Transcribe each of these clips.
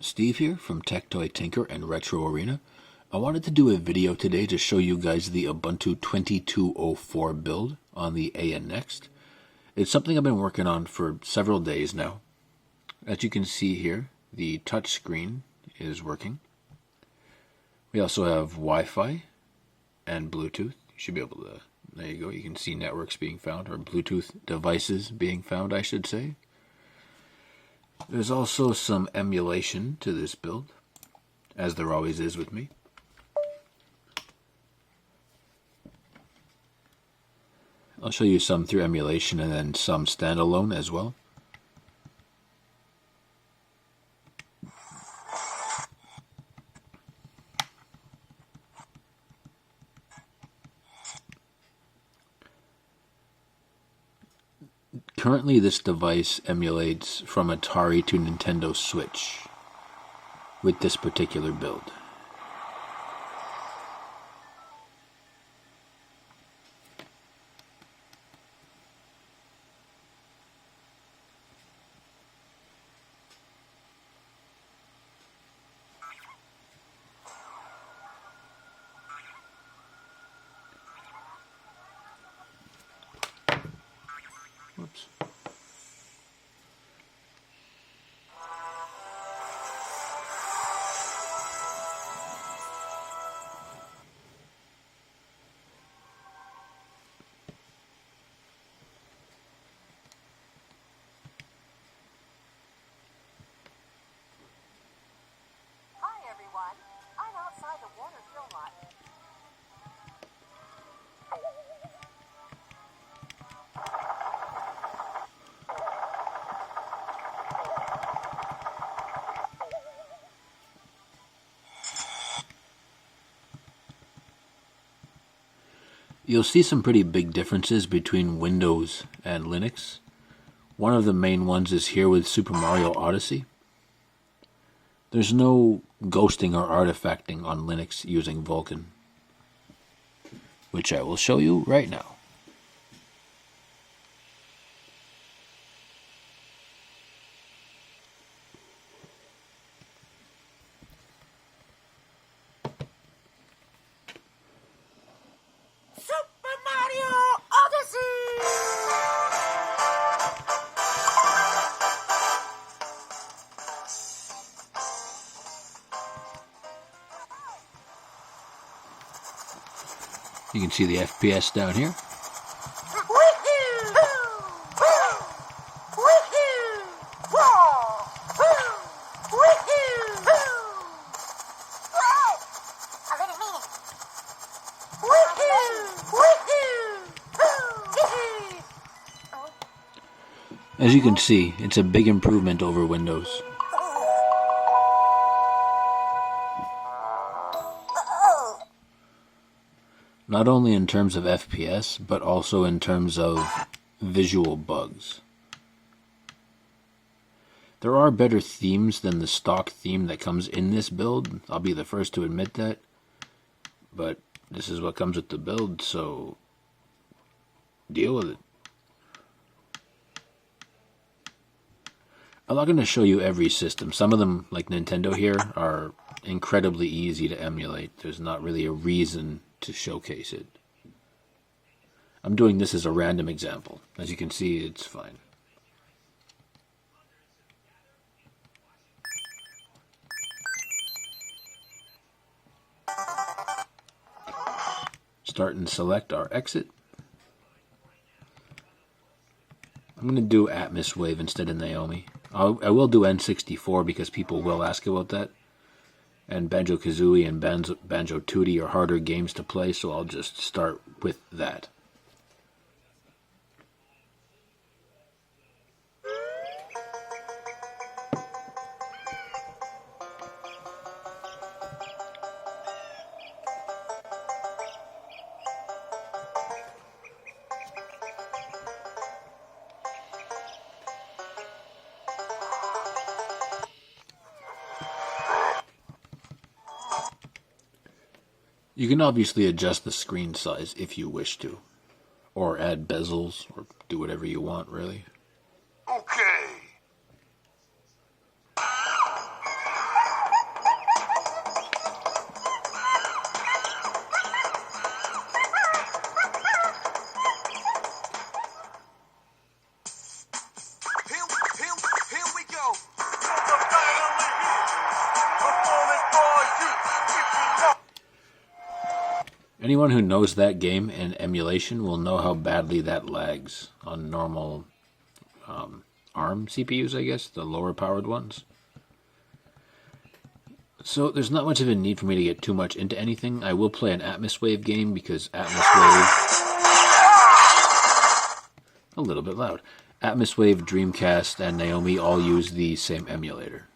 Steve here from Tech Toy Tinker and Retro Arena. I wanted to do a video today to show you guys the Ubuntu 2204 build on the AN Next. It's something I've been working on for several days now. As you can see here, the touch screen is working. We also have Wi-Fi and Bluetooth. You should be able to, there you go, you can see networks being found, or Bluetooth devices being found, I should say. There's also some emulation to this build, as there always is with me. I'll show you some through emulation and then some standalone as well. Currently, this device emulates from Atari to Nintendo Switch with this particular build. Whoops. Hi everyone, I'm outside the water fill lot. You'll see some pretty big differences between Windows and Linux. One of the main ones is here with Super Mario Odyssey. There's no ghosting or artifacting on Linux using Vulkan, which I will show you right now. Super Mario Odyssey! You can see the FPS down here. As you can see, it's a big improvement over Windows. Not only in terms of FPS, but also in terms of visual bugs. There are better themes than the stock theme that comes in this build. I'll be the first to admit that. But this is what comes with the build, so deal with it. I'm not going to show you every system. Some of them, like Nintendo here, are incredibly easy to emulate. There's not really a reason to showcase it. I'm doing this as a random example. As you can see, it's fine. Start and select our exit. I'm going to do Atmos Wave instead of Naomi. I will do N64 because people will ask about that. And Banjo-Kazooie and Banjo-Tooie are harder games to play, so I'll just start with that. You can obviously adjust the screen size if you wish to, or add bezels, or do whatever you want, really. Okay. Anyone who knows that game in emulation will know how badly that lags on normal ARM CPUs, I guess, the lower powered ones. So there's not much of a need for me to get too much into anything. I will play an Atmoswave game because Atmoswave... A little bit loud. Atmoswave, Dreamcast, and Naomi all use the same emulator.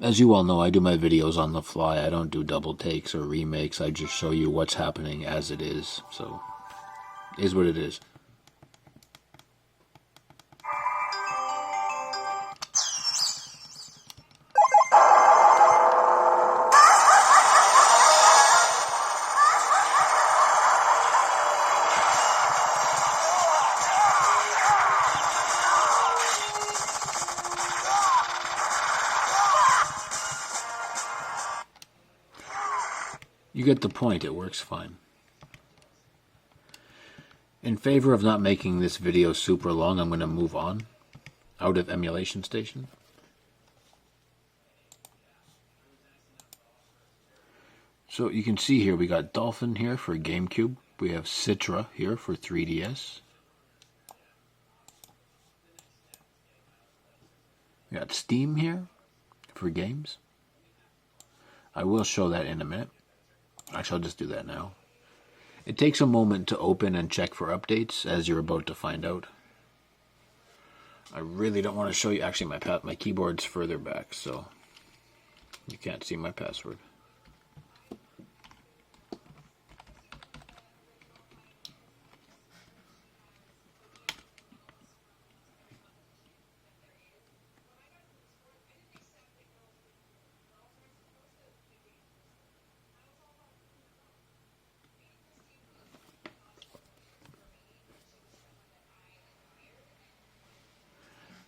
As you all know, I do my videos on the fly. I don't do double takes or remakes. I just show you what's happening as it is. So, it is what it is. You get the point, it works fine. In favor of not making this video super long, I'm going to move on out of Emulation Station. So you can see here we got Dolphin here for GameCube. We have Citra here for 3DS. We got Steam here for games. I will show that in a minute. Actually, I'll just do that now. It takes a moment to open and check for updates, as you're about to find out. I really don't want to show you. Actually, my keyboard's further back, so you can't see my password.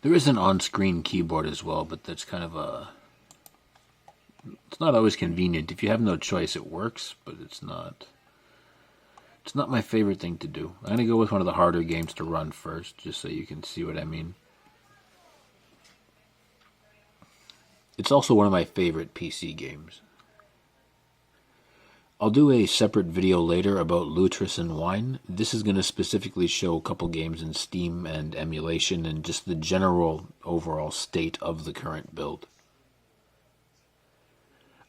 There is an on-screen keyboard as well, but that's kind of it's not always convenient. If you have no choice, it works, but it's not my favorite thing to do. I'm going to go with one of the harder games to run first, just so you can see what I mean. It's also one of my favorite PC games. I'll do a separate video later about Lutris and Wine. This is going to specifically show a couple games in Steam and emulation and just the general overall state of the current build.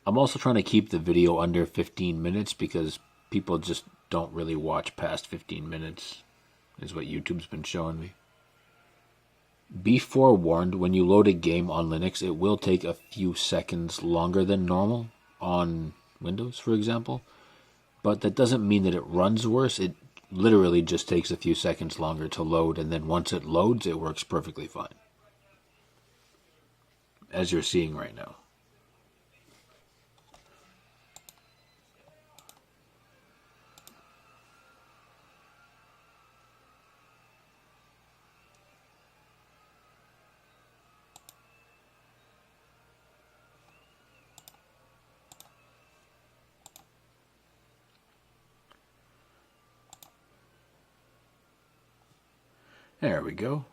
I'm also trying to keep the video under 15 minutes because people just don't really watch past 15 minutes, is what YouTube's been showing me. Be forewarned, when you load a game on Linux, it will take a few seconds longer than normal on Windows, for example, but that doesn't mean that it runs worse. It literally just takes a few seconds longer to load, and then once it loads, it works perfectly fine, as you're seeing right now. There we go.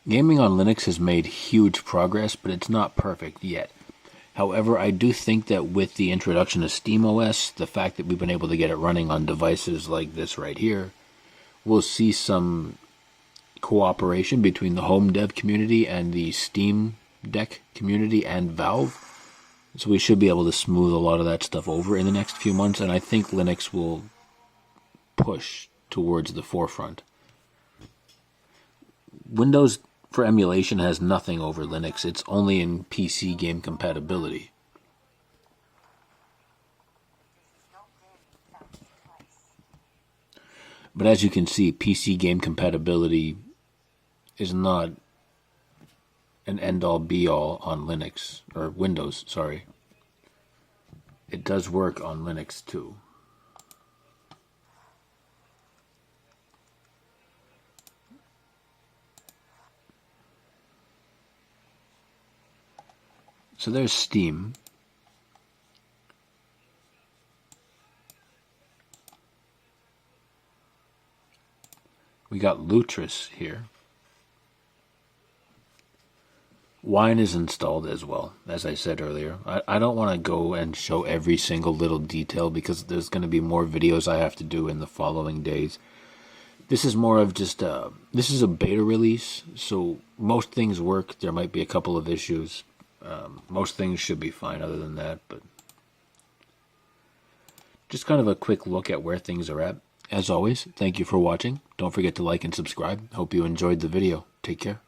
Gaming on Linux has made huge progress, but it's not perfect yet. However, I do think that with the introduction of SteamOS, the fact that we've been able to get it running on devices like this right here, we'll see some cooperation between the home dev community and the Steam Deck community and Valve. So we should be able to smooth a lot of that stuff over in the next few months, and I think Linux will push towards the forefront. Windows for emulation has nothing over Linux. It's only in PC game compatibility. But as you can see, PC game compatibility is not an end-all be-all on Linux, or Windows, sorry. It does work on Linux too. So there's Steam. We got Lutris here. Wine is installed as well, as I said earlier. I don't want to go and show every single little detail because there's going to be more videos I have to do in the following days. This is more of just this is a beta release, so most things work. There might be a couple of issues. Most things should be fine other than that, but just kind of a quick look at where things are at. As always, thank you for watching. Don't forget to like and subscribe. Hope you enjoyed the video. Take care.